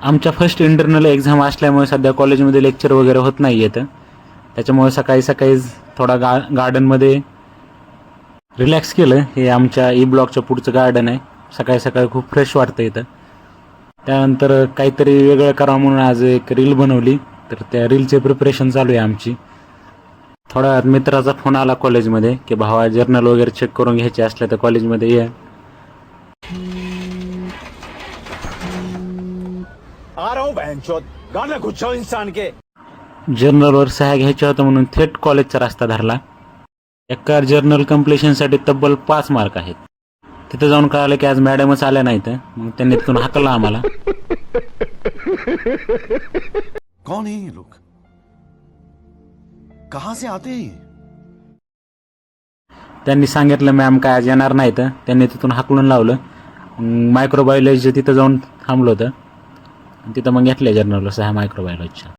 आमच्या first internal exam असल्यामुळे सध्या कॉलेजमध्ये लेक्चर वगैरे होत नाही येतं. त्याच्यामुळे सकाळी सकाळी थोडा गार्डनमध्ये रिलॅक्स केलं. हे आमच्या ई ब्लॉकच्या पुढचं गार्डन आहे. सकाळी सकाळी खूप फ्रेश वाटतं इथं. त्यानंतर काहीतरी वेगळं करावं म्हणून आज एक रील बनवली. तर त्या रीलचे प्रिपरेशन चालू आहे आमची. थोड्या वेळात मित्राचा फोन आला कॉलेजमध्ये की भावा जर्नल वगैरे चेक करून घ्यायचे असले तर कॉलेजमध्ये ये. आ रहा हूं बहनचोद, गांव में घुस जाओ इंसान के. जर्नलवर सह्या घ्यायच्या होत्या म्हणून थेट कॉलेजचा रस्ता धरला. एका जर्नल कम्प्लिशनसाठी तब्बल 5 मार्क आहेत. तिथं जाऊन कळालं की आज मॅडमच आल्या नाहीत. मग त्यांनी तिथून हाकलला आम्हाला. कौन है ये लोग, कहां से आते हैं? त्यांनी सांगितलं मॅम काय आज येणार नाहीत. त्यांनी तिथून हाकलून लावलं. मायक्रोबायोलॉजी तिथं जाऊन थांबलो होतं. तिथं मग घेतल्या जर्नलवर सह्या मायक्रोबायोलॉजीच्या.